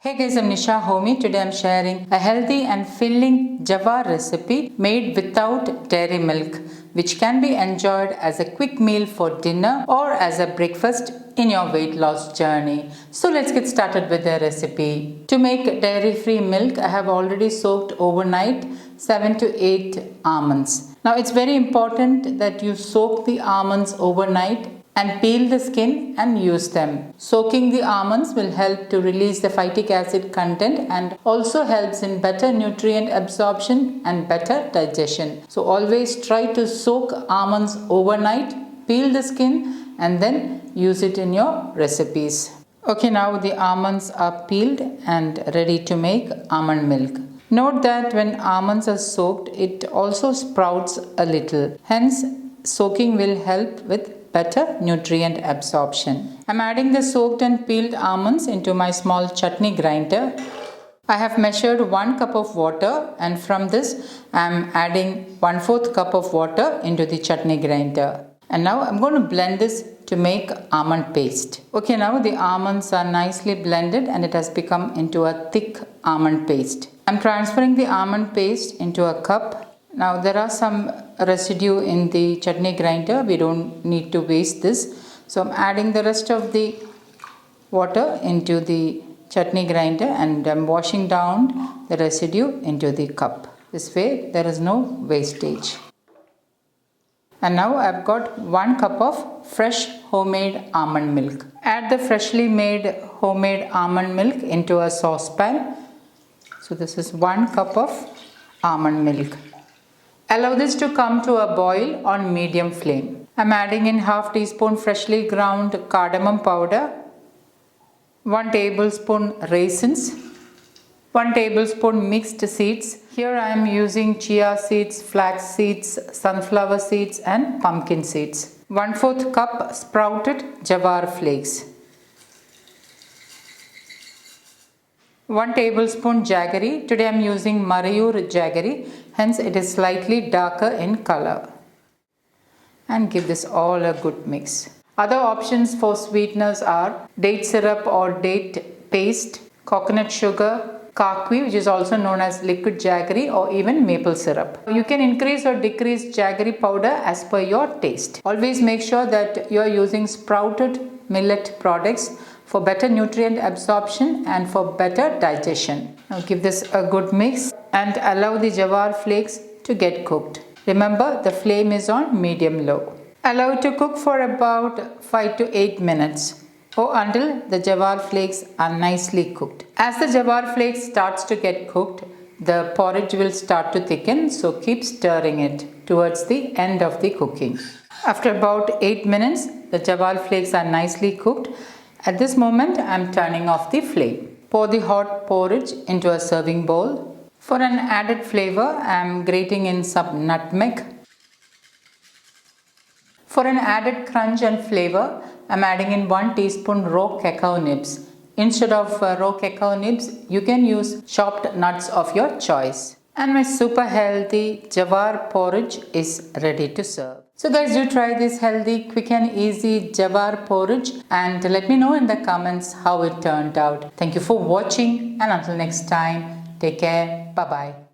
Hey guys, I'm Nisa Homey. Today I'm sharing a healthy and filling Jowar recipe made without dairy milk, which can be enjoyed as a quick meal for dinner or as a breakfast in your weight loss journey. So let's get started with the recipe. To make dairy-free milk, I have already soaked overnight 7 to 8 almonds. Now it's very important that you soak the almonds overnight and peel the skin and use them. Soaking the almonds will help to release the phytic acid content and also helps in better nutrient absorption and better digestion. So always try to soak almonds overnight, peel the skin and then use it in your recipes. Okay, now the almonds are peeled and ready to make almond milk. Note that when almonds are soaked, it also sprouts a little. Hence, soaking will help with better nutrient absorption. I'm adding the soaked and peeled almonds into my small chutney grinder. I have measured 1 cup of water and from this I'm adding 1/4 cup of water into the chutney grinder. And now I'm going to blend this to make almond paste. Okay, now the almonds are nicely blended and it has become into a thick almond paste. I'm transferring the almond paste into a cup. Now there are some residue in the chutney grinder. We don't need to waste this. So I'm adding the rest of the water into the chutney grinder and I'm washing down the residue into the cup. This way there is no wastage. And now I've got 1 cup of fresh homemade almond milk. Add the freshly made homemade almond milk into a saucepan. So this is 1 cup of almond milk. Allow this to come to a boil on medium flame. I'm adding in half teaspoon freshly ground cardamom powder, 1 tablespoon raisins, 1 tablespoon mixed seeds. Here I am using chia seeds, flax seeds, sunflower seeds and pumpkin seeds. 1/4 cup sprouted Jowar flakes. 1 tablespoon jaggery. Today I am using Marayur jaggery, hence it is slightly darker in color. And give this all a good mix. Other options for sweeteners are date syrup or date paste, coconut sugar, kakwi, which is also known as liquid jaggery, or even maple syrup. You can increase or decrease jaggery powder as per your taste. Always make sure that you are using sprouted millet products for better nutrient absorption and for better digestion. Now give this a good mix and allow the Jowar flakes to get cooked. Remember, the flame is on medium low. Allow it to cook for about 5 to 8 minutes or until the Jowar flakes are nicely cooked. As the Jowar flakes starts to get cooked, the porridge will start to thicken, so keep stirring it towards the end of the cooking. After about 8 minutes, the Jowar flakes are nicely cooked. At this moment, I am turning off the flame. Pour the hot porridge into a serving bowl. For an added flavor, I am grating in some nutmeg. For an added crunch and flavor, I am adding in 1 teaspoon raw cacao nibs. Instead of raw cacao nibs, you can use chopped nuts of your choice. And my super healthy Jowar porridge is ready to serve. So guys, do try this healthy, quick and easy Jowar porridge and let me know in the comments how it turned out. Thank you for watching and until next time, take care. Bye-bye.